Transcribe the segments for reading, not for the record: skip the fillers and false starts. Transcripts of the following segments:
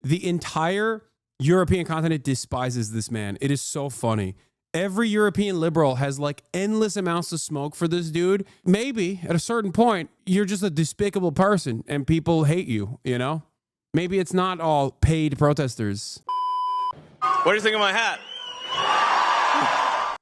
the entire European continent despises this man. It is so funny. Every European liberal has like endless amounts of smoke for this dude. Maybe at a certain point, you're just a despicable person and people hate you, you know? Maybe it's not all paid protesters. What do you think of my hat?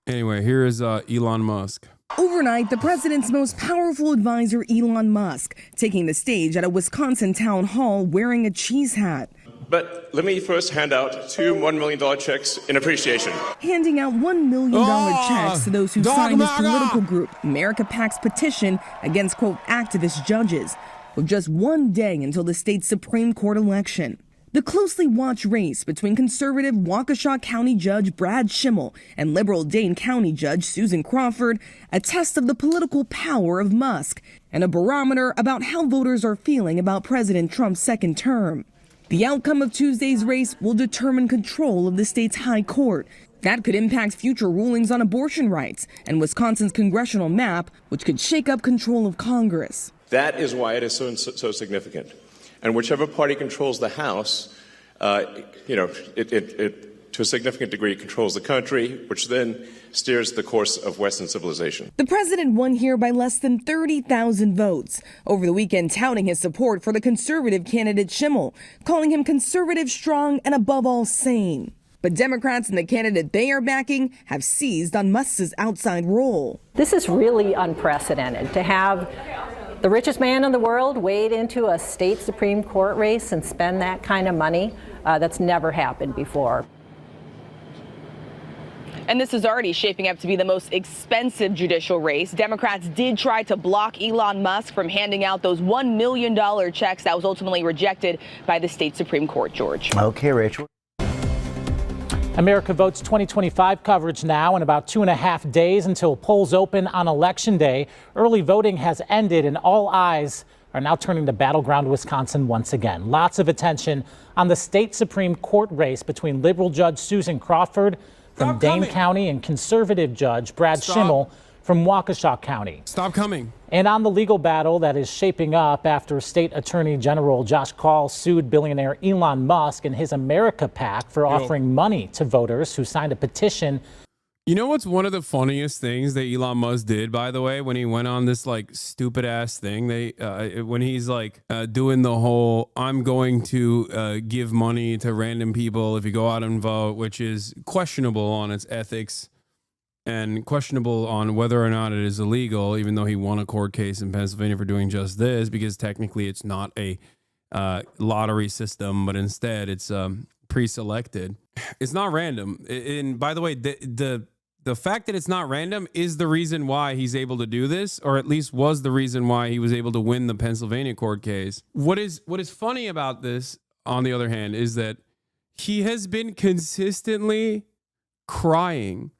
Anyway, here is Elon Musk. Overnight, the president's most powerful advisor, Elon Musk, taking the stage at a Wisconsin town hall wearing a cheese hat. But let me first hand out two $1 million checks in appreciation. Handing out $1 million checks to those who signed his political group, America PAC's petition against, quote, activist judges, with just one day until the state's Supreme Court election. The closely watched race between conservative Waukesha County Judge Brad Schimmel and liberal Dane County Judge Susan Crawford, a test of the political power of Musk and a barometer about how voters are feeling about President Trump's second term. The outcome of Tuesday's race will determine control of the state's high court. That could impact future rulings on abortion rights and Wisconsin's congressional map, which could shake up control of Congress. That is why it is so significant. And whichever party controls the House, it to a significant degree controls the country, which then steers the course of Western civilization. The president won here by less than 30,000 votes, over the weekend touting his support for the conservative candidate Schimmel, calling him conservative, strong, and above all sane. But Democrats and the candidate they are backing have seized on Musk's outside role. This is really unprecedented to have the richest man in the world wade into a state Supreme Court race and spend that kind of money. That's never happened before. And this is already shaping up to be the most expensive judicial race. Democrats did try to block Elon Musk from handing out those $1 million checks. That was ultimately rejected by the state Supreme Court, George. Okay, Rachel. America Votes 2025 coverage now. In about 2.5 days until polls open on Election Day, early voting has ended and all eyes are now turning to battleground Wisconsin once again. Lots of attention on the state Supreme Court race between liberal Judge Susan Crawford from Dane County and conservative Judge Brad Schimmel from Waukesha County. Stop coming. And on the legal battle that is shaping up after State Attorney General Josh Kaul sued billionaire Elon Musk and his America PAC for offering money to voters who signed a petition. You know what's one of the funniest things that Elon Musk did, by the way, when he went on this like stupid ass thing? When he's like doing the whole I'm going to give money to random people if you go out and vote, which is questionable on its ethics and questionable on whether or not it is illegal, even though he won a court case in Pennsylvania for doing just this, because technically it's not a lottery system, but instead it's pre-selected. It's not random. And by the way, the fact that it's not random is the reason why he's able to do this, or at least was the reason why he was able to win the Pennsylvania court case. What is funny about this, on the other hand, is that he has been consistently crying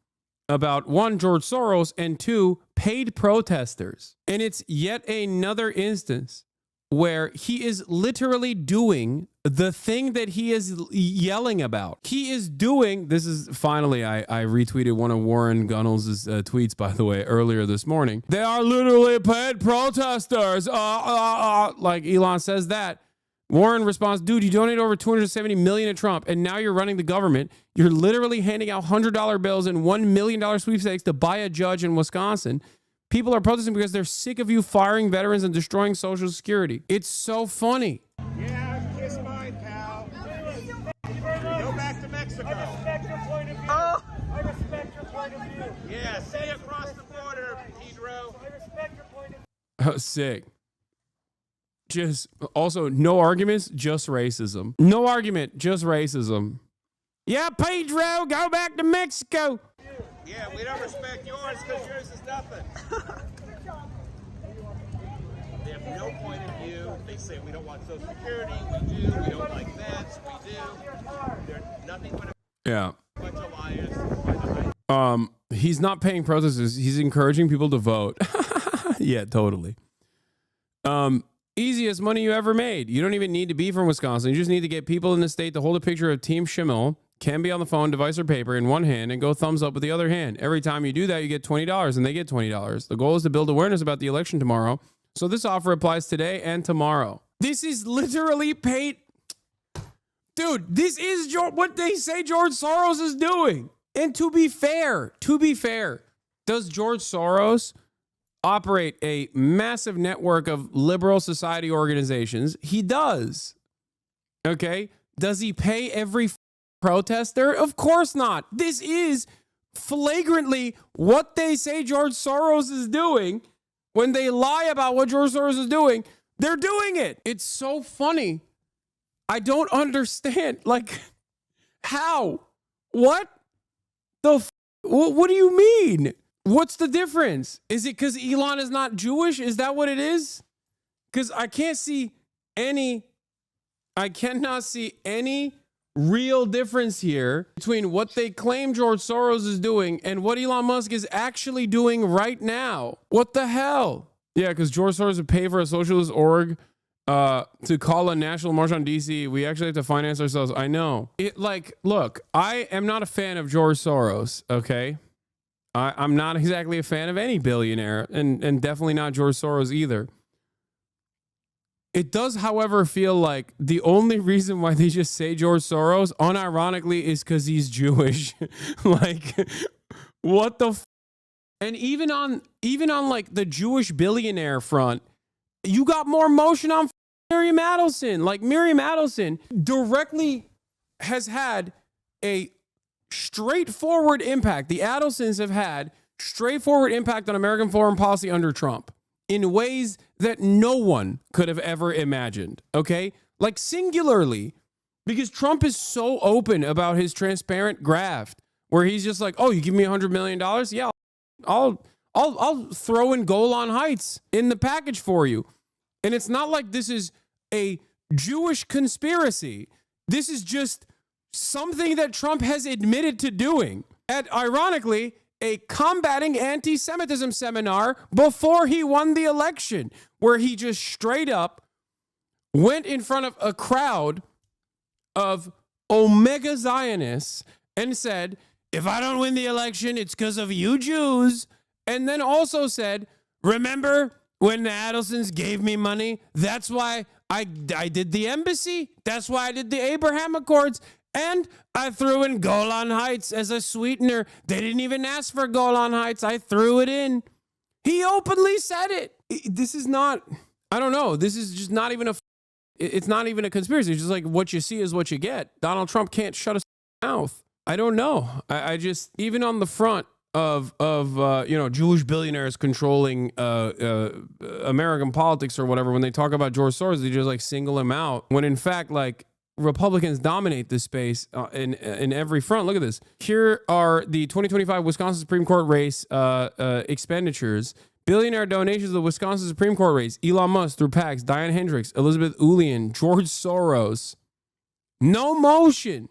about, one, George Soros, and two, paid protesters. And it's yet another instance where he is literally doing the thing that he is yelling about. He is doing, this is finally, I retweeted one of Warren Gunnels' tweets, by the way, earlier this morning. They are literally paid protesters. Like Elon says that. Warren responds, dude, you donated over $270 million to Trump, and now you're running the government. You're literally handing out $100 bills and $1 million sweepstakes to buy a judge in Wisconsin. People are protesting because they're sick of you firing veterans and destroying Social Security. It's so funny. Yeah, kiss mine, pal. Go back to Mexico. I respect your point of view. I respect your point of view. Yeah, stay across the border, Pedro. I respect your point of view. Sick. Just also no arguments, just racism. No argument, just racism. Yeah, Pedro, go back to Mexico. Yeah, we don't respect yours because yours is nothing. They have no point of view. They say we don't want Social Security. We do. We don't like this. We do. They're nothing but a bunch of liars. He's not paying protesters. He's encouraging people to vote. Yeah, totally. Easiest money you ever made. You don't even need to be from Wisconsin. You just need to get people in the state to hold a picture of Team Schimmel, can be on the phone, device, or paper in one hand, and go thumbs up with the other hand. Every time you do that, you get $20, and they get $20. The goal is to build awareness about the election tomorrow, so this offer applies today and tomorrow. This is literally paid Dude, this is what they say George Soros is doing. And to be fair, does George Soros operate a massive network of liberal society organizations? He does. Okay? Does he pay every protester? Of course not. This is flagrantly what they say George Soros is doing. When they lie about what George Soros is doing, they're doing it. It's so funny. I don't understand. Like, how? What? What do you mean? What's the difference? Is it because Elon is not Jewish? Is that what it is? Because I cannot see any real difference here between what they claim George Soros is doing and what Elon Musk is actually doing right now. What the hell? Yeah, because George Soros would pay for a socialist org to call a national march on DC. We actually have to finance ourselves. I know. Look, I am not a fan of George Soros, okay? I'm not exactly a fan of any billionaire, and definitely not George Soros either. It does, however, feel like the only reason why they just say George Soros, unironically, is because he's Jewish. Like, what the And even on like the Jewish billionaire front, you got more motion on Miriam Adelson. Like, Miriam Adelson directly has had a straightforward impact. The Adelsons have had straightforward impact on American foreign policy under Trump in ways that no one could have ever imagined. Okay? Like, singularly, because Trump is so open about his transparent graft where he's just like, oh, you give me $100 million? Yeah, I'll throw in Golan Heights in the package for you. And it's not like this is a Jewish conspiracy. This is just something that Trump has admitted to doing at, ironically, a combating anti-Semitism seminar before he won the election, where he just straight up went in front of a crowd of Omega Zionists and said, if I don't win the election, it's because of you Jews. And then also said, remember when the Adelsons gave me money? That's why I did the embassy. That's why I did the Abraham Accords. And I threw in Golan Heights as a sweetener. They didn't even ask for Golan Heights. I threw it in. He openly said it. This is not, I don't know. This is just not even it's not even a conspiracy. It's just like what you see is what you get. Donald Trump can't shut his mouth. I don't know. I just, even on the front of Jewish billionaires controlling American politics or whatever, when they talk about George Soros, they just like single him out. When in fact, like, Republicans dominate this space in every front. Look at this. Here are the 2025 Wisconsin Supreme Court race expenditures. Billionaire donations to the Wisconsin Supreme Court race. Elon Musk through PACs, Diane Hendricks, Elizabeth Ulian, George Soros. No motion.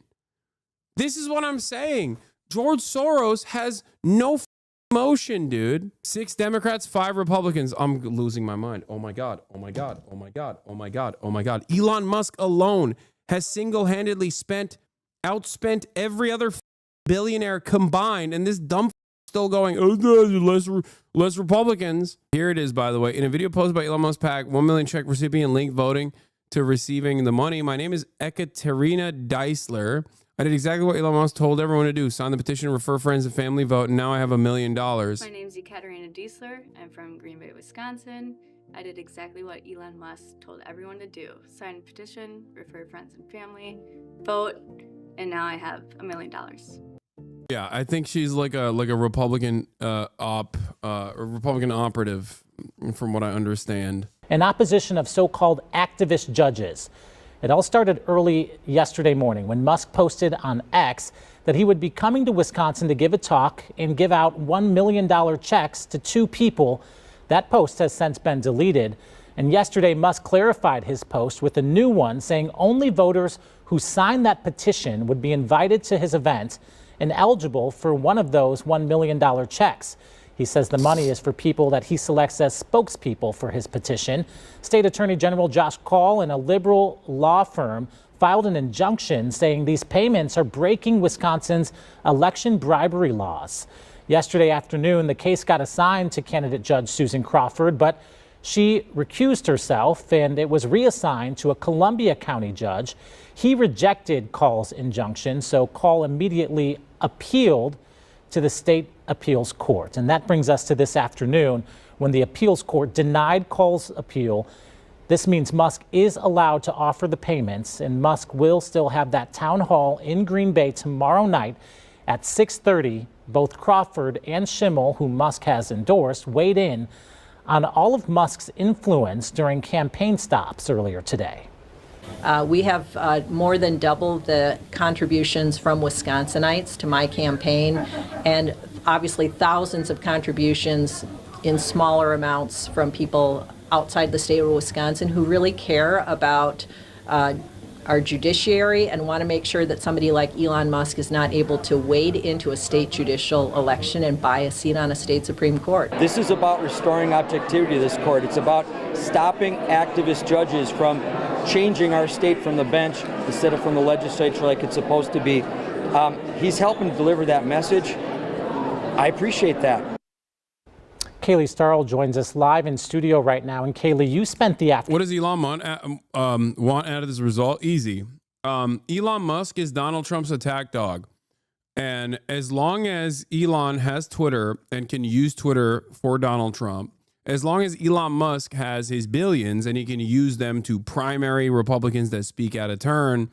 This is what I'm saying. George Soros has no motion, dude. 6 Democrats, 5 Republicans. I'm losing my mind. Oh my God. Oh my God. Oh my God. Oh my God. Oh my God. Elon Musk alone has single-handedly outspent every other billionaire combined, and this dumb still going, oh, less Republicans. Here it is, by the way. In a video posted by Elon Musk PAC, 1 million check recipient link voting to receiving the money. My name is Ekaterina Deisler. I did exactly what Elon Musk told everyone to do. Sign the petition, refer friends and family, vote, and now I have $1 million. My name is Ekaterina Deisler. I'm from Green Bay, Wisconsin. I did exactly what Elon Musk told everyone to do. Sign a petition, refer friends and family, vote, and now I have $1 million. Yeah, I think she's like a Republican Republican operative, from what I understand. An opposition of so-called activist judges. It all started early yesterday morning when Musk posted on X that he would be coming to Wisconsin to give a talk and give out $1 million checks to 2 people. That post has since been deleted. And yesterday, Musk clarified his post with a new one saying only voters who signed that petition would be invited to his event and eligible for one of those $1 million checks. He says the money is for people that he selects as spokespeople for his petition. State Attorney General Josh Kaul and a liberal law firm filed an injunction saying these payments are breaking Wisconsin's election bribery laws. Yesterday afternoon, the case got assigned to candidate Judge Susan Crawford, but She recused herself, and it was reassigned to a Columbia County judge. He rejected Call's injunction, so Call immediately appealed to the state appeals court. And that brings us to this afternoon, when the appeals court denied Call's appeal. This means Musk is allowed to offer the payments, and Musk will still have that town hall in Green Bay tomorrow night at 6:30. Both Crawford and Schimmel, who Musk has endorsed, weighed in on all of Musk's influence during campaign stops earlier today. We have more than doubled the contributions from Wisconsinites to my campaign, and obviously thousands of contributions in smaller amounts from people outside the state of Wisconsin who really care about our judiciary and want to make sure that somebody like Elon Musk is not able to wade into a state judicial election and buy a seat on a state Supreme Court. This is about restoring objectivity to this court. It's about stopping activist judges from changing our state from the bench instead of from the legislature like it's supposed to be. He's helping to deliver that message. I appreciate that. Kaylee Starl joins us live in studio right now. And Kaylee, you spent the afternoon. What does Elon want out of this result? Easy. Elon Musk is Donald Trump's attack dog. And as long as Elon has Twitter and can use Twitter for Donald Trump, as long as Elon Musk has his billions and he can use them to primary Republicans that speak out of turn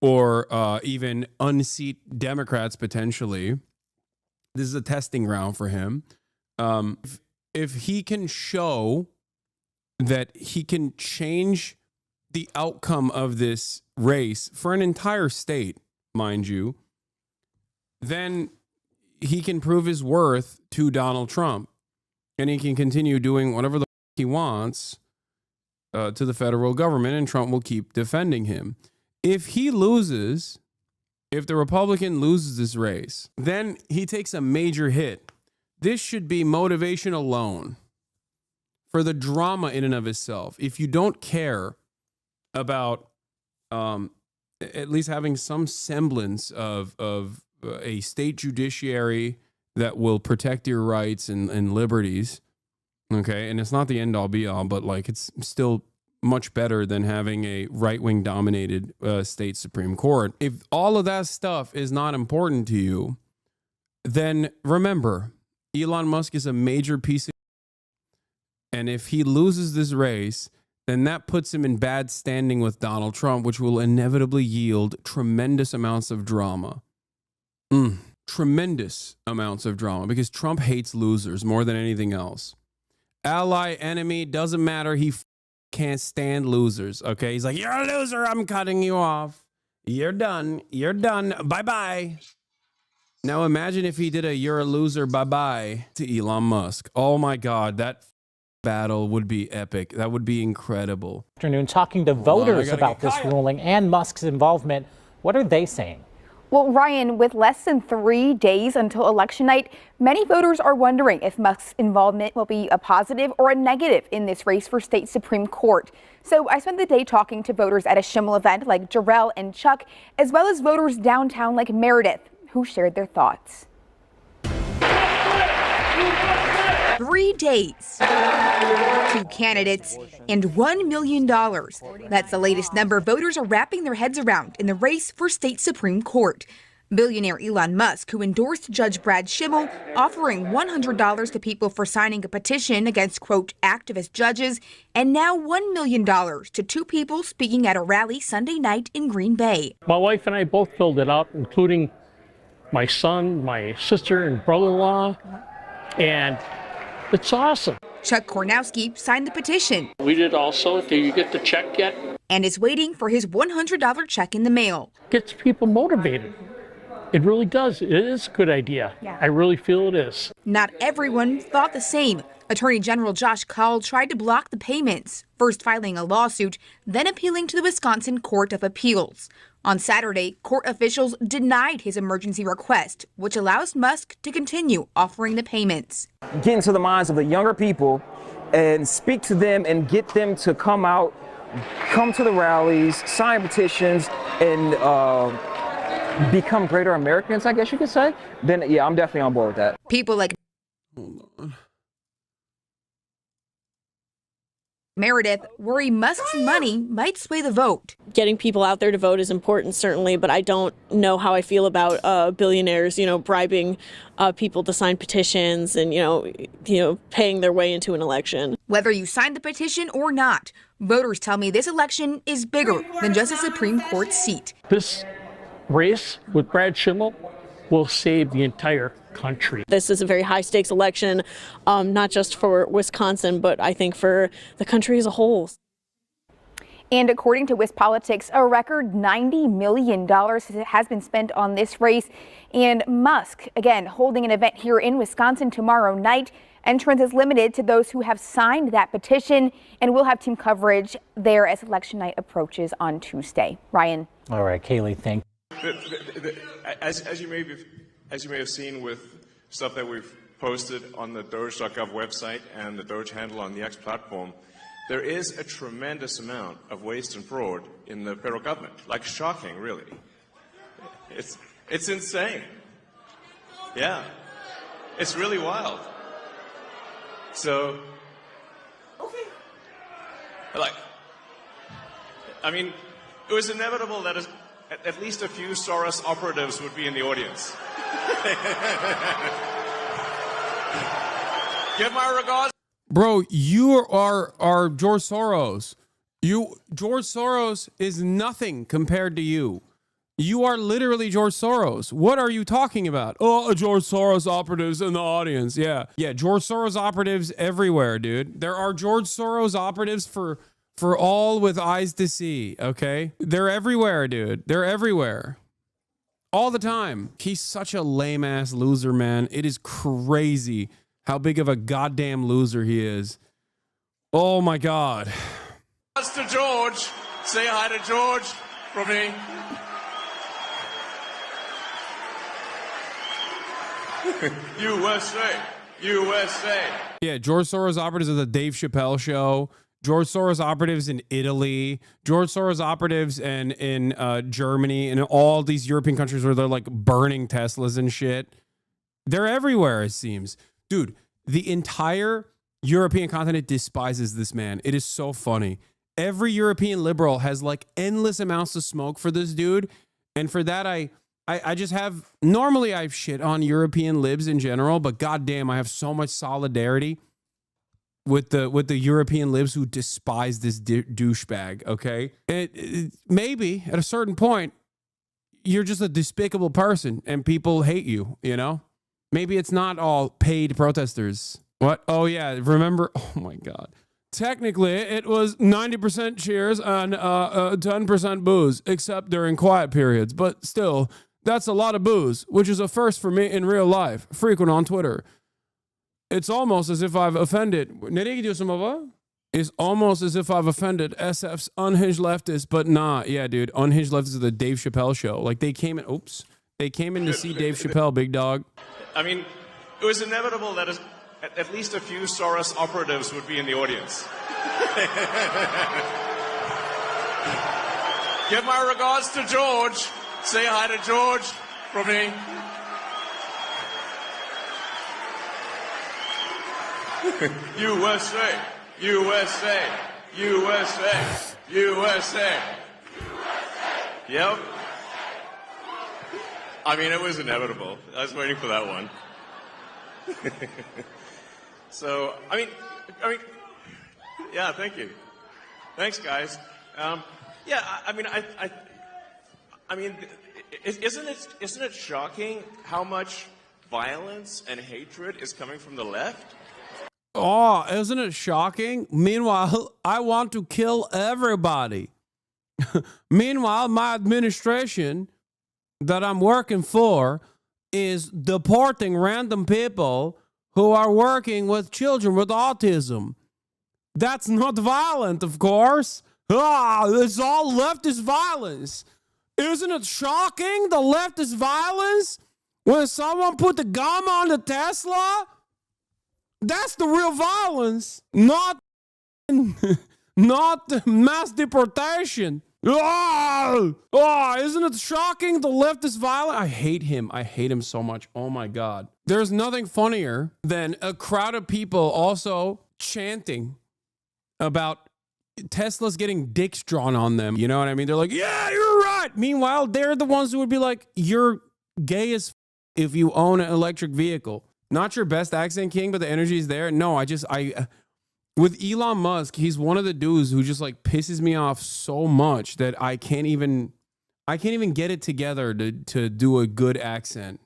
or even unseat Democrats potentially, this is a testing ground for him. If he can show that he can change the outcome of this race for an entire state, mind you, then he can prove his worth to Donald Trump, and he can continue doing whatever the he wants to the federal government, and Trump will keep defending him. If he loses, if the Republican loses this race, then he takes a major hit. This should be motivation alone for the drama in and of itself. If you don't care about at least having some semblance of a state judiciary that will protect your rights and liberties, okay, and it's not the end all be all, but like it's still much better than having a right-wing dominated state Supreme Court. If all of that stuff is not important to you, then remember, Elon Musk is a major piece of, and if he loses this race, then that puts him in bad standing with Donald Trump, which will inevitably yield tremendous amounts of drama. Tremendous amounts of drama, because Trump hates losers more than anything else. Ally, enemy, doesn't matter. He can't stand losers, okay? He's like, you're a loser, I'm cutting you off. You're done. You're done. Bye-bye. Now imagine if he did a you're a loser bye-bye to Elon Musk. Oh my God, that battle would be epic. That would be incredible. Afternoon, talking to voters about this ruling and Musk's involvement. What are they saying? Well, Ryan, with less than 3 days until election night, many voters are wondering if Musk's involvement will be a positive or a negative in this race for state Supreme Court. So I spent the day talking to voters at a Schimmel event like Jarrell and Chuck, as well as voters downtown like Meredith, who shared their thoughts. 3 days, 2 candidates, and $1 million. That's the latest number voters are wrapping their heads around in the race for state Supreme Court. Billionaire Elon Musk, who endorsed Judge Brad Schimmel, offering $100 to people for signing a petition against, quote, activist judges, and now $1 million to 2 people speaking at a rally Sunday night in Green Bay. My wife and I both filled it out, including my son, my sister, and brother-in-law, and it's awesome. Chuck Kornowski signed the petition. We did also. Did you get the check yet? And is waiting for his $100 check in the mail. Gets people motivated. It really does. It is a good idea. Yeah. I really feel it is. Not everyone thought the same. Attorney General Josh Kaul tried to block the payments, first filing a lawsuit, then appealing to the Wisconsin Court of Appeals. On Saturday, court officials denied his emergency request, which allows Musk to continue offering the payments. Get into the minds of the younger people and speak to them and get them to come out, come to the rallies, sign petitions, and become greater Americans, I guess you could say. Then, yeah, I'm definitely on board with that. People like... Hold on. Meredith worry Musk's money might sway the vote. Getting people out there to vote is important, certainly, but I don't know how I feel about billionaires, bribing people to sign petitions and, paying their way into an election. Whether you sign the petition or not, voters tell me this election is bigger than just a Supreme Court seat. This race with Brad Schimmel will save the entire country. This is a very high stakes election, not just for Wisconsin, but I think for the country as a whole. And according to WisPolitics, a record $90 million has been spent on this race. And Musk, again, holding an event here in Wisconsin tomorrow night. Entrance is limited to those who have signed that petition, and we'll have team coverage there as election night approaches on Tuesday. Ryan. All right, Kaylee, thank you. As you may have seen with stuff that we've posted on the Doge.gov website and the Doge handle on the X platform, there is a tremendous amount of waste and fraud in the federal government. Like, shocking, really. It's insane. Yeah. It's really wild. So, it was inevitable that at least a few Soros operatives would be in the audience. Give my regards. Bro, you are George Soros. George Soros is nothing compared to you. You are literally George Soros. What are you talking about? Oh, George Soros operatives in the audience. Yeah, George Soros operatives everywhere, dude. There are George Soros operatives for all with eyes to see, okay? They're everywhere, dude. They're everywhere. All the time. He's such a lame-ass loser, man. It is crazy how big of a goddamn loser he is. Oh, my God. To George. Say hi to George from me. USA. USA. Yeah, George Soros operatives of the Dave Chappelle show. George Soros operatives in Italy. George Soros operatives in Germany and all these European countries where they're like burning Teslas and shit. They're everywhere, it seems. Dude, the entire European continent despises this man. It is so funny. Every European liberal has like endless amounts of smoke for this dude. And for that, I just have, normally I've shit on European libs in general, but goddamn, I have so much solidarity with the European libs who despise this douchebag, okay? Maybe at a certain point, you're just a despicable person and people hate you, you know? Maybe it's not all paid protesters. What? Oh, yeah, remember? Oh, my God. Technically, it was 90% cheers and 10% booze, except during quiet periods. But still, that's a lot of booze, which is a first for me in real life, frequent on Twitter. It's almost as if I've offended. It's almost as if I've offended SF's unhinged leftists, but nah. Yeah, dude, unhinged leftists of the Dave Chappelle show. Like they came in to see Dave Chappelle, big dog. I mean, it was inevitable that at least a few Soros operatives would be in the audience. Give my regards to George. Say hi to George from me. USA, USA, USA, USA. Yep. I mean, it was inevitable. I was waiting for that one. So, I mean, yeah, thank you. Thanks, guys. Yeah, I mean, isn't it shocking how much violence and hatred is coming from the left? Oh, isn't it shocking? Meanwhile, I want to kill everybody. Meanwhile, my administration that I'm working for is deporting random people who are working with children with autism. That's not violent, of course. It's all leftist violence. Isn't it shocking, the leftist violence? When someone put the gum on the Tesla? That's the real violence, not mass deportation. Isn't it shocking, the leftist violence? I hate him. I hate him so much. Oh, my God. There's nothing funnier than a crowd of people also chanting about Tesla's getting dicks drawn on them. You know what I mean? They're like, yeah, you're right. Meanwhile, they're the ones who would be like, you're gay as if you own an electric vehicle. Not your best accent, King, but the energy is there. No, with Elon Musk, he's one of the dudes who just like pisses me off so much that I can't even get it together to do a good accent.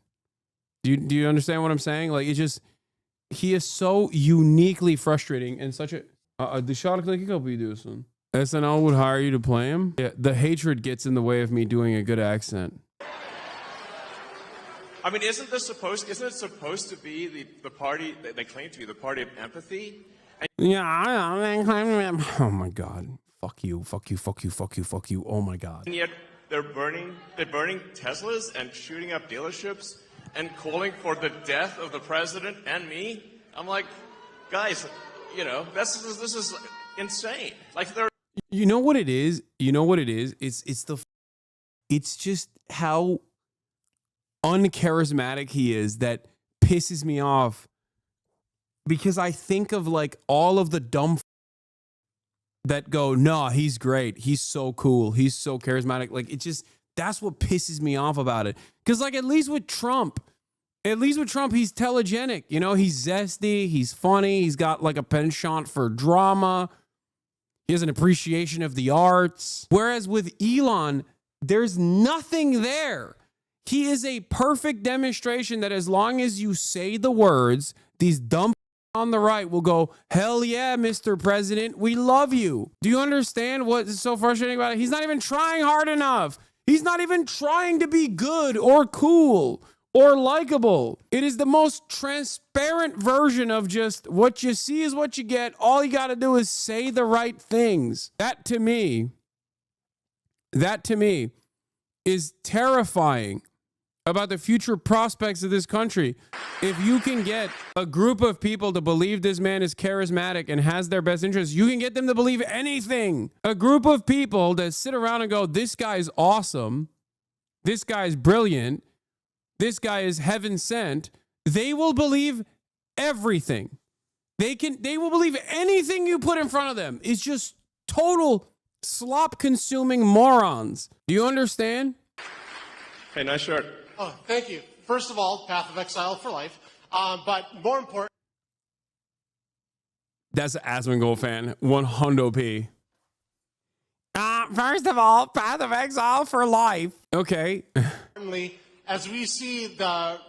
Do you understand what I'm saying? Like, he is so uniquely frustrating and such a the shot like you be doing. SNL would hire you to play him. Yeah, the hatred gets in the way of me doing a good accent. I mean, isn't it supposed to be the party that they claim to be the party of empathy? Yeah, oh my God. Fuck you. Oh my God. And yet they're burning Teslas and shooting up dealerships and calling for the death of the president and me. I'm like, guys, you know, this is insane. Like, they're. You know what it is? It's just how uncharismatic he is that pisses me off, because I think of like all of the dumb that go, no, he's great, he's so cool, he's so charismatic. Like, that's what pisses me off about it. Because like at least with Trump, he's telegenic. You know, he's zesty, he's funny, he's got like a penchant for drama, he has an appreciation of the arts. Whereas with Elon, there's nothing there. He is a perfect demonstration that as long as you say the words, these dumb on the right will go, hell yeah, Mr. President, we love you. Do you understand what is so frustrating about it? He's not even trying hard enough. He's not even trying to be good or cool or likable. It is the most transparent version of just what you see is what you get. All you got to do is say the right things. That to me is terrifying about the future prospects of this country. If you can get a group of people to believe this man is charismatic and has their best interests, you can get them to believe anything. A group of people that sit around and go, this guy's awesome, this guy's brilliant, this guy is heaven sent, they will believe everything. They will believe anything you put in front of them. It's just total slop consuming morons. Do you understand? Hey, nice shirt. Oh, thank you. First of all, path of exile for life. But more important. That's an Asmongold fan. 100p. First of all, path of exile for life. Okay. As we see, the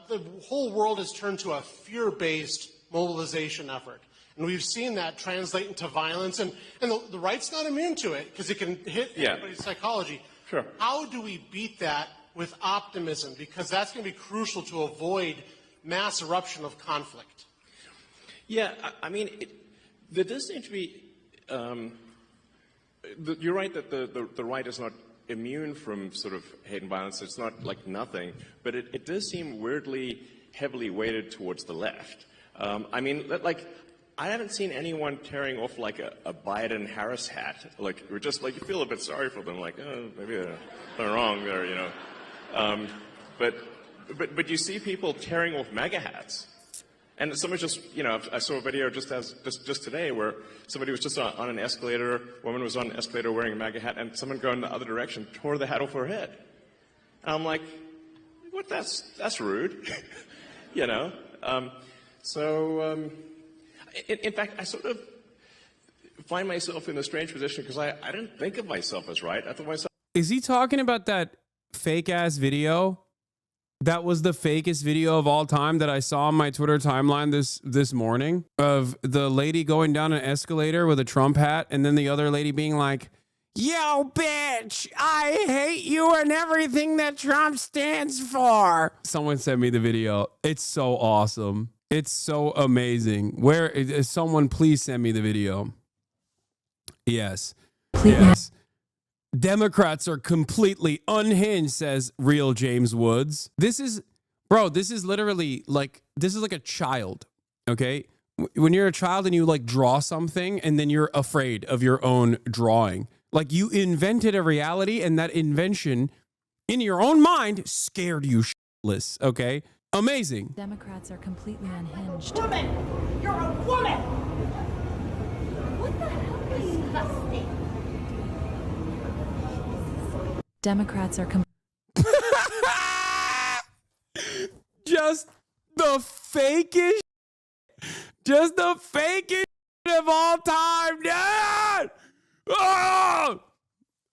whole world has turned to a fear-based mobilization effort. And we've seen that translate into violence. And the right's not immune to it because it can hit everybody's psychology. Sure. How do we beat that with optimism? Because that's going to be crucial to avoid mass eruption of conflict. Yeah, I mean, there does seem to be, you're right that the right is not immune from sort of hate and violence. It's not like nothing, but it does seem weirdly heavily weighted towards the left. I mean, like, I haven't seen anyone tearing off like a Biden-Harris hat. Like, we're just like, you feel a bit sorry for them, like, oh, maybe they're wrong there, you know. But you see people tearing off MAGA hats. And someone just, you know, I saw a video just today where somebody was just on an escalator, a woman was on an escalator wearing a MAGA hat, and someone going the other direction tore the hat off her head. And I'm like, what, that's rude, you know? In fact, I sort of find myself in a strange position because I didn't think of myself as right. I thought myself. Is he talking about that fake ass video? That was the fakest video of all time that I saw on my Twitter timeline this morning, of the lady going down an escalator with a Trump hat and then the other lady being like, yo, bitch, I hate you and everything that Trump stands for. Someone sent me the video. It's so awesome. It's so amazing. Where is someone? Please send me the video. Yes. Yes. Democrats are completely unhinged, says real James Woods. This is literally like, this is like a child, okay? When you're a child and you like draw something and then you're afraid of your own drawing. Like, you invented a reality and that invention in your own mind scared you shitless, okay? Amazing. Democrats are completely unhinged. Woman! You're a woman! What the hell is Democrats are just the fakest, just the fakest of all time, dude.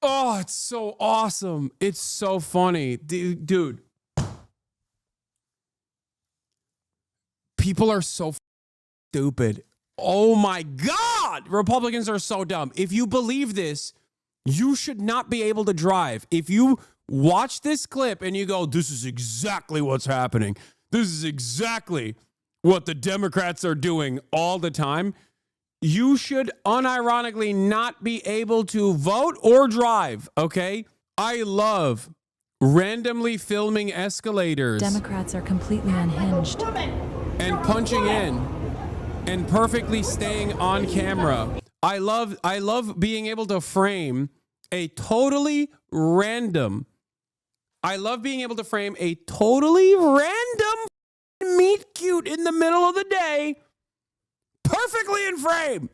Oh, it's so awesome. It's so funny, dude. People are so stupid. Oh my God. Republicans are so dumb. If you believe this, you should not be able to drive. If you watch this clip and you go, this is exactly what's happening. This is exactly what the Democrats are doing all the time. You should unironically not be able to vote or drive, okay? I love randomly filming escalators. Democrats are completely unhinged. And punching in and perfectly staying on camera. I love being able to frame a totally random. I love being able to frame a totally random meet cute in the middle of the day perfectly in frame.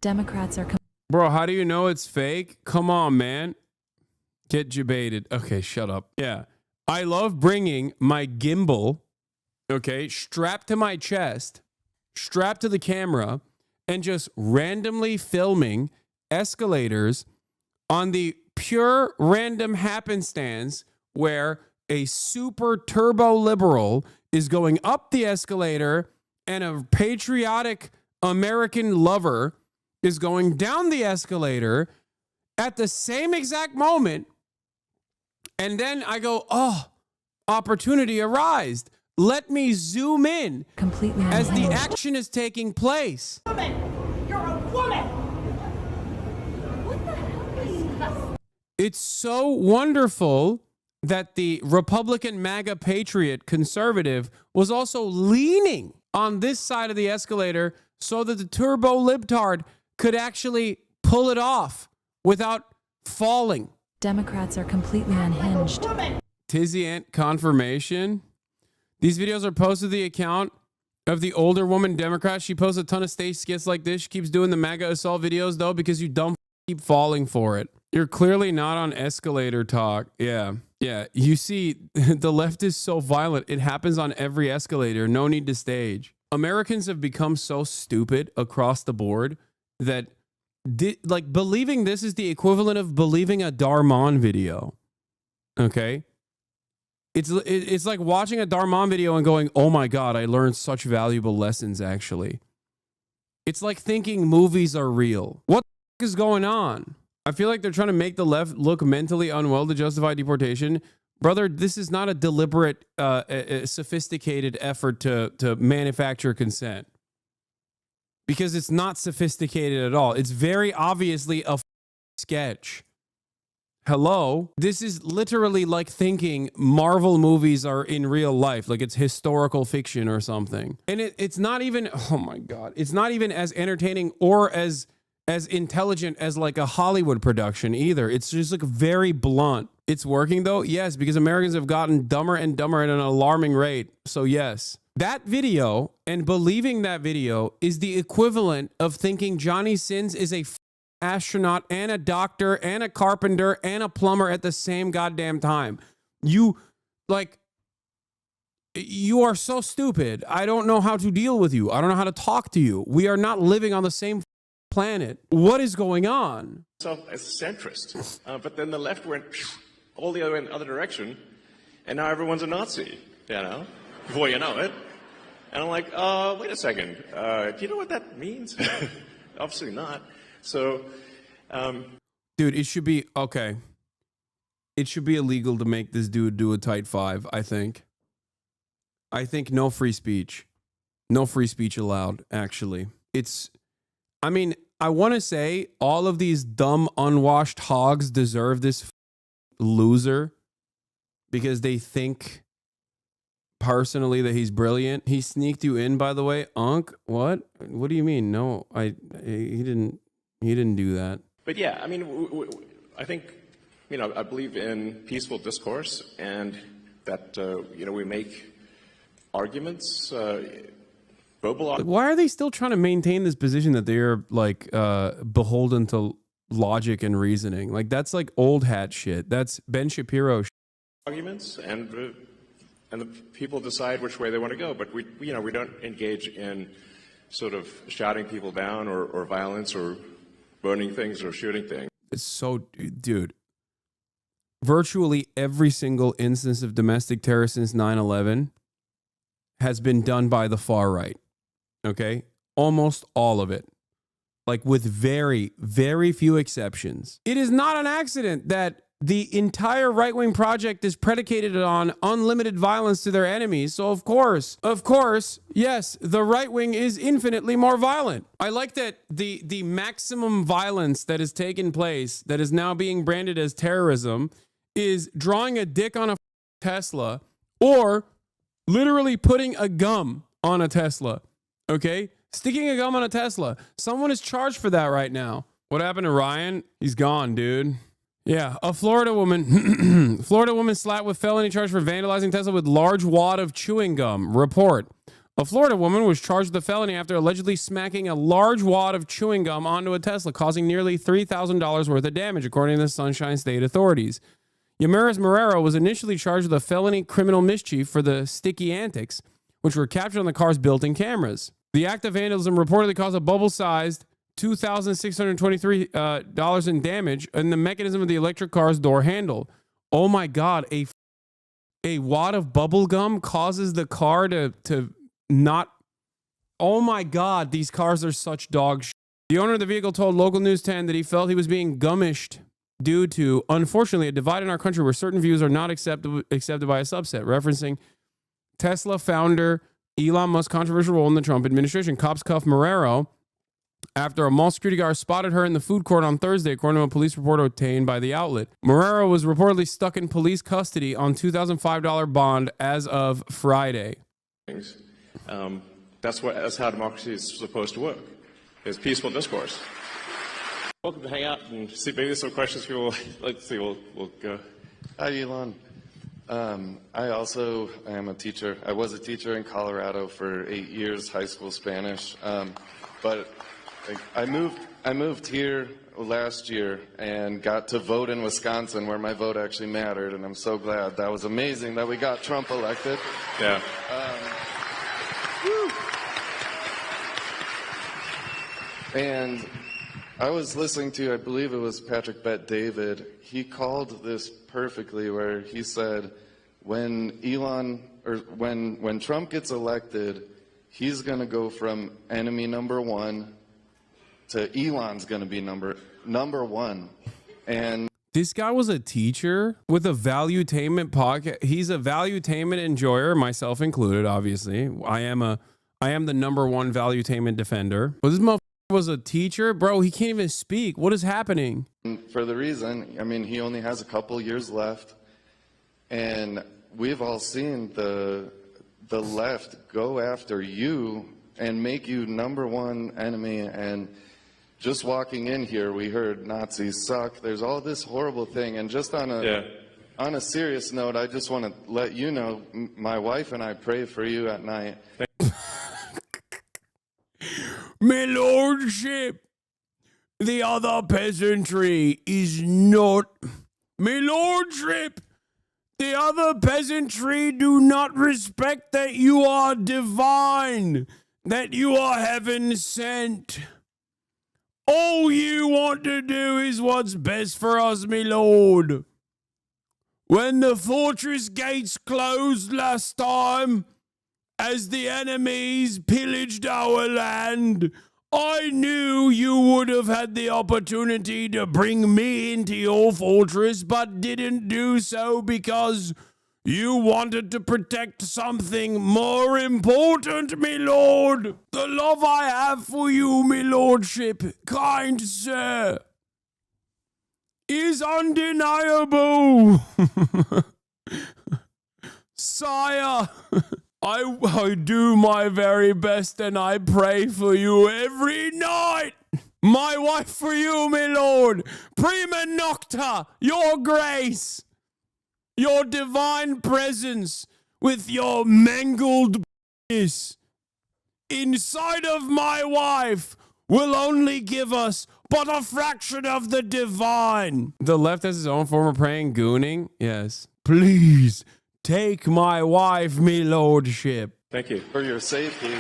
Democrats are Bro, how do you know it's fake? Come on, man. Get debated. Okay, shut up. Yeah. I love bringing my gimbal, okay, strapped to my chest, strapped to the camera, and just randomly filming escalators on the pure random happenstance where a super turbo liberal is going up the escalator and a patriotic American lover is going down the escalator at the same exact moment. And then I go, oh, opportunity arised. Let me zoom in completely as the action is taking place. Woman, you're a woman. What the hell is this? It's so wonderful that the Republican MAGA patriot conservative was also leaning on this side of the escalator so that the turbo libtard could actually pull it off without falling. Democrats are completely unhinged. Tizzy Ant confirmation. These videos are posted to the account of the older woman Democrat. She posts a ton of stage skits like this. She keeps doing the MAGA assault videos though because you dumb keep falling for it. You're clearly not on escalator talk. Yeah. Yeah. You see, the left is so violent. It happens on every escalator. No need to stage. Americans have become so stupid across the board that like believing this is the equivalent of believing a Darman video. Okay. It's like watching a Darman video and going, oh my God, I learned such valuable lessons actually. It's like thinking movies are real. What the is going on? I feel like they're trying to make the left look mentally unwell to justify deportation. Brother, this is not a deliberate, sophisticated effort to manufacture consent. Because it's not sophisticated at all. It's very obviously a sketch. Hello? This is literally like thinking Marvel movies are in real life, like it's historical fiction or something. And it's not even, oh my God, it's not even as entertaining or as intelligent as like a Hollywood production either. It's just like very blunt. It's working though? Yes, because Americans have gotten dumber and dumber at an alarming rate. So yes. That video and believing that video is the equivalent of thinking Johnny Sins is a astronaut and a doctor and a carpenter and a plumber at the same goddamn time. You are so stupid. I don't know how to deal with you. I don't know how to talk to you. We are not living on the same planet. What is going on? So as a centrist, but then the left went all the other direction, and now everyone's a Nazi, you know, before you know it. And I'm like, wait a second, do you know what that means? Obviously not. So, dude, it should be, okay. It should be illegal to make this dude do a tight five, I think. I think no free speech. No free speech allowed, actually. I mean, I want to say all of these dumb, unwashed hogs deserve this loser because they think personally that he's brilliant. He sneaked you in, by the way. Unc, what? What do you mean? No, he didn't do that. but yeah, I mean, I think, you know, I believe in peaceful discourse and that, you know, we make arguments, Like, why are they still trying to maintain this position that they're like beholden to logic and reasoning? Like that's like old hat shit. That's Ben Shapiro arguments, and the people decide which way they want to go. But we don't engage in sort of shouting people down or violence or burning things or shooting things. It's so, dude. Virtually every single instance of domestic terror since 9/11 has been done by the far right. Okay? Almost all of it. Like with very, very few exceptions. It is not an accident that the entire right-wing project is predicated on unlimited violence to their enemies. So of course, yes, the right wing is infinitely more violent. I like that the maximum violence that has taken place, that is now being branded as terrorism, is drawing a dick on a Tesla or literally putting a gum on a Tesla. Okay? Sticking a gum on a Tesla. Someone is charged for that right now. What happened to Ryan? He's gone, dude. Yeah, a Florida woman slapped with felony charge for vandalizing Tesla with large wad of chewing gum. Report. A Florida woman was charged with a felony after allegedly smacking a large wad of chewing gum onto a Tesla, causing nearly $3,000 worth of damage, according to the Sunshine State authorities. Yamiris Marrero was initially charged with a felony criminal mischief for the sticky antics, which were captured on the car's built-in cameras. The act of vandalism reportedly caused a bubble-sized $2,623 in damage in the mechanism of the electric car's door handle. Oh my God, a wad of bubble gum causes the car to not... Oh my God, these cars are such dog shit. The owner of the vehicle told local News 10 that he felt he was being gummished due to, unfortunately, a divide in our country where certain views are not accepted by a subset, referencing Tesla founder Elon Musk's controversial role in the Trump administration. Cops cuffed Marrero after a mall security guard spotted her in the food court on Thursday, according to a police report obtained by the outlet. Marrero was reportedly stuck in police custody on $2,005 bond as of Friday. That's how democracy is supposed to work. It's peaceful discourse. Welcome to hang out and see maybe some questions people like to see. We'll go. Hi, Elon. I also am a teacher. I was a teacher in Colorado for 8 years, high school Spanish. But I moved here last year and got to vote in Wisconsin, where my vote actually mattered, and I'm so glad. That was amazing that we got Trump elected. Yeah. And I was listening to, I believe it was Patrick Bet-David. He called this perfectly, where he said, when Trump gets elected, he's going to go from enemy number one to Elon's going to be number one. And this guy was a teacher with a valuetainment podcast. He's a valuetainment enjoyer, myself included, obviously. I am the number one valuetainment defender. But this motherfucker was a teacher? Bro, he can't even speak. What is happening? For the reason, I mean, he only has a couple years left. And we've all seen the left go after you and make you number one enemy. And just walking in here, we heard Nazis suck. There's all this horrible thing. And just on a serious note, I just want to let you know, my wife and I pray for you at night. My lordship, the other peasantry is not... My lordship, the other peasantry do not respect that you are divine, that you are heaven sent. All you want to do is what's best for us, my lord. When the fortress gates closed last time, as the enemies pillaged our land, I knew you would have had the opportunity to bring me into your fortress, but didn't do so because you wanted to protect something more important, my lord. The love I have for you, my lordship, kind sir, is undeniable. Sire, I do my very best and I pray for you every night. My wife for you, my lord. Prima nocta, your grace. Your divine presence with your mangled penis inside of my wife will only give us but a fraction of the divine. The left has its own form of praying gooning. Yes. Please take my wife, me lordship. Thank you. For your safety.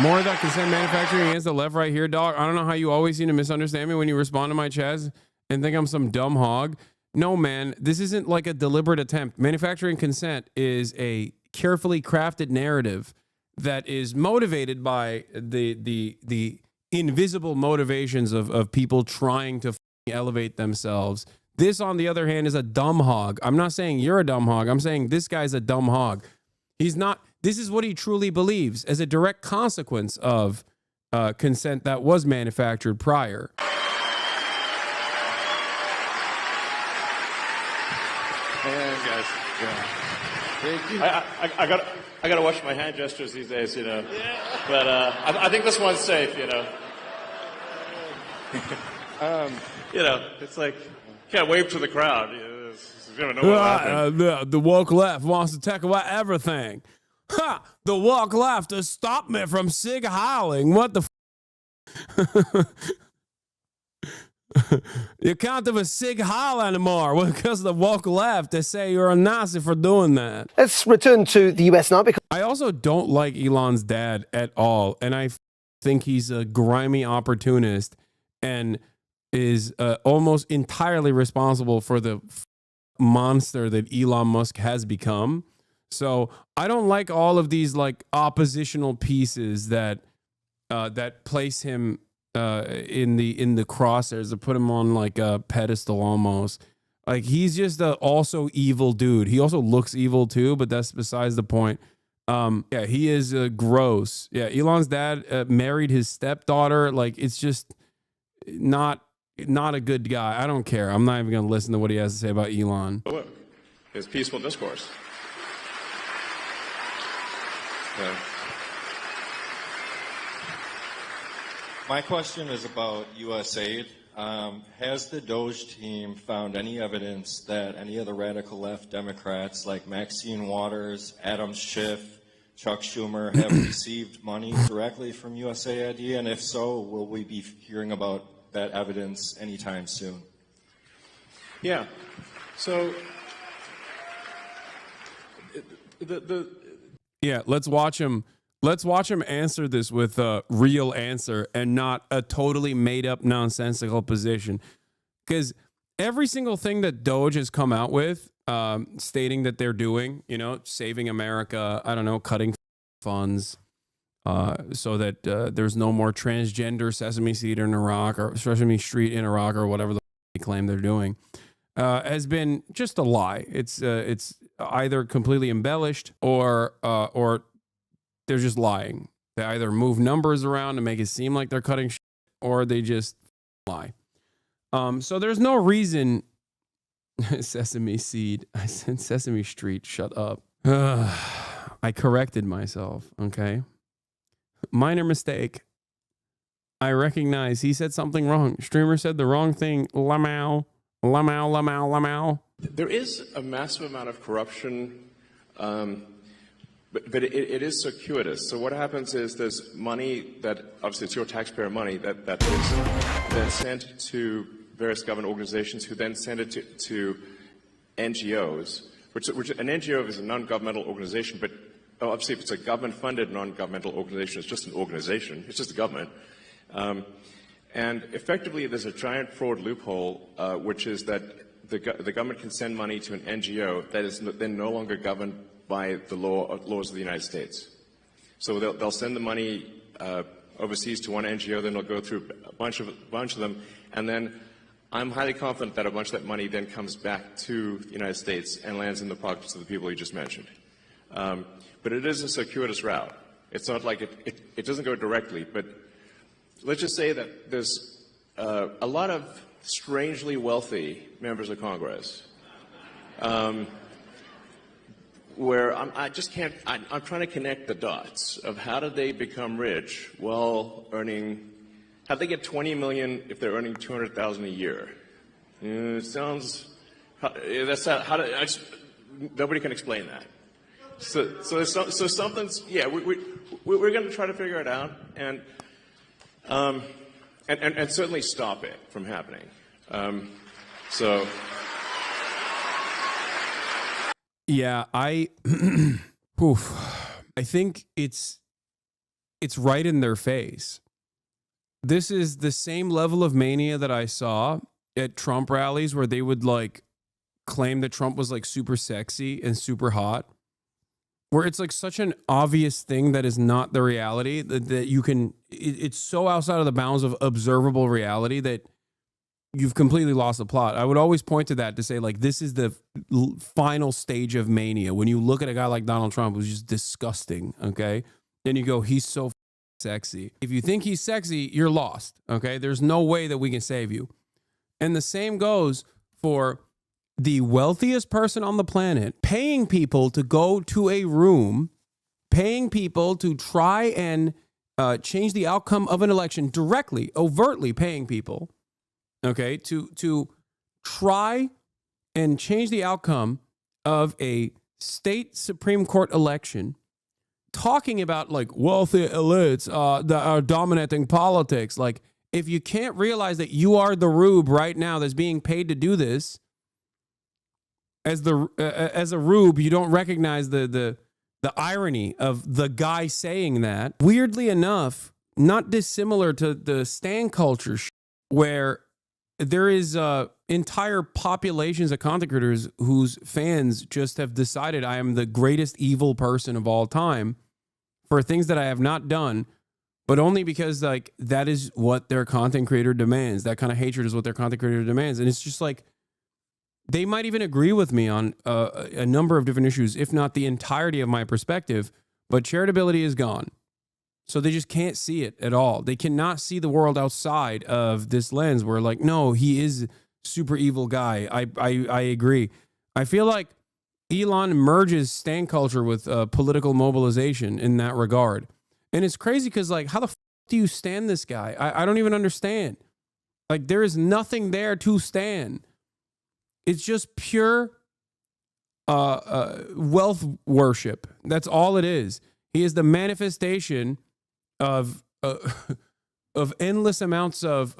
More of that consent manufacturing against the left right here, dog. I don't know how you always seem to misunderstand me when you respond to my chats and think I'm some dumb hog. No, man, this isn't like a deliberate attempt. Manufacturing consent is a carefully crafted narrative that is motivated by the invisible motivations of people trying to elevate themselves. This, on the other hand, is a dumb hog. I'm not saying you're a dumb hog. I'm saying this guy's a dumb hog. He's not. This is what he truly believes as a direct consequence of consent that was manufactured prior. And guys, yeah. I got to watch my hand gestures these days, you know. Yeah. But I think this one's safe, you know. You know, it's like can't wave to the crowd. You know, know what the woke left wants to take away everything. Ha! The woke left to stop me from sig heiling. What the? You can't have a sig heil anymore because of the woke left. They say you're a Nazi for doing that. Let's return to the US now. Because I also don't like Elon's dad at all, and I think he's a grimy opportunist and is almost entirely responsible for the monster that Elon Musk has become. So I don't like all of these like oppositional pieces that that place him in the crosshairs, to put him on like a pedestal almost. Like he's just a also evil dude. He also looks evil too, but that's besides the point. Yeah, he is gross. Yeah, Elon's dad married his stepdaughter. Like it's just not a good guy. I don't care. I'm not even going to listen to what he has to say about Elon. His peaceful discourse. Yeah. My question is about USAID. Has the Doge team found any evidence that any of the radical left Democrats like Maxine Waters, Adam Schiff, Chuck Schumer have received money directly from USAID? And if so, will we be hearing about that evidence anytime soon? Yeah. So yeah, let's watch him. Let's watch him answer this with a real answer and not a totally made up nonsensical position. Because every single thing that Doge has come out with, stating that they're doing, you know, saving America, I don't know, cutting funds so that there's no more transgender Sesame Seed in Iraq or Sesame Street in Iraq or whatever they claim they're doing, has been just a lie. It's either completely embellished or they're just lying. They either move numbers around to make it seem like they're cutting shit, or they just lie. So there's no reason. Sesame Seed. I said Sesame Street. Shut up. I corrected myself. Okay. Minor mistake. I recognize he said something wrong. Streamer said the wrong thing. Lamau. Lamau, lamau, lamau. there is a massive amount of corruption. But it is circuitous. So what happens is there's money that, obviously it's your taxpayer money, that is then sent to various government organizations who then send it to NGOs, which an NGO is a non-governmental organization, but obviously if it's a government-funded non-governmental organization, it's just an organization, it's just a government. And effectively there's a giant fraud loophole, which is that the government can send money to an NGO that is then no longer governed by the laws of the United States. So they'll send the money overseas to one NGO, then they'll go through a bunch of them, and then I'm highly confident that a bunch of that money then comes back to the United States and lands in the pockets of the people you just mentioned. But it is a circuitous route. It's not like it doesn't go directly, but let's just say that there's a lot of strangely wealthy members of Congress where I'm trying to connect the dots of how did they become rich while earning, how'd they get 20 million if they're earning 200,000 a year? It sounds, nobody can explain that. So something's, yeah, we're going to try to figure it out and certainly stop it from happening. Yeah, I think it's right in their face. This is the same level of mania that I saw at Trump rallies where they would like claim that Trump was like super sexy and super hot, where it's like such an obvious thing that is not the reality that you can, it's so outside of the bounds of observable reality that you've completely lost the plot. I would always point to that to say like, this is the final stage of mania. When you look at a guy like Donald Trump, who's just disgusting. Okay. Then you go, he's so sexy. If you think he's sexy, you're lost. Okay. There's no way that we can save you. And the same goes for the wealthiest person on the planet, paying people to go to a room, paying people to try and change the outcome of an election directly, overtly paying people, okay, to try and change the outcome of a state Supreme Court election, talking about like wealthy elites that are dominating politics. Like, if you can't realize that you are the rube right now that's being paid to do this, as a rube, you don't recognize the irony of the guy saying that. Weirdly enough, not dissimilar to the stand culture where there is entire populations of content creators whose fans just have decided I am the greatest evil person of all time for things that I have not done, but only because like that is what their content creator demands. That kind of hatred is what their content creator demands. And it's just like, they might even agree with me on a number of different issues, if not the entirety of my perspective, but charitability is gone. So they just can't see it at all. They cannot see the world outside of this lens where like, no, he is super evil guy. I agree. I feel like Elon merges stan culture with political mobilization in that regard. And it's crazy because like, how the f do you stand this guy? I don't even understand. Like, there is nothing there to stand. It's just pure wealth worship. That's all it is. He is the manifestation of endless amounts of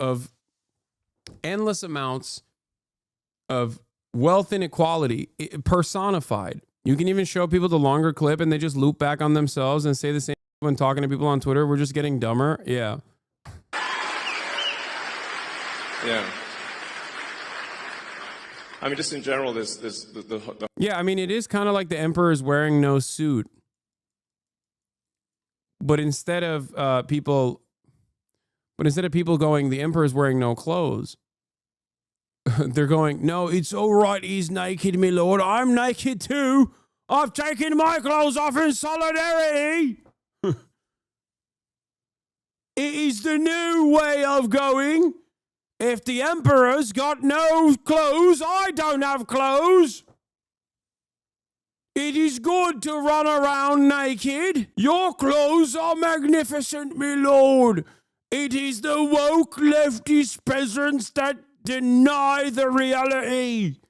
wealth inequality personified. You can even show people the longer clip and they just loop back on themselves and say the same when talking to people on Twitter. We're just getting dumber. Yeah. Yeah. I mean, just in general, yeah, I mean, it is kind of like the emperor's wearing no suit. But instead of people going, the emperor's wearing no clothes, they're going, no, it's all right, he's naked, my lord. I'm naked too. I've taken my clothes off in solidarity. It is the new way of going. If the emperor's got no clothes, I don't have clothes. It is good to run around naked. Your clothes are magnificent, my lord. It is the woke leftist peasants that deny the reality.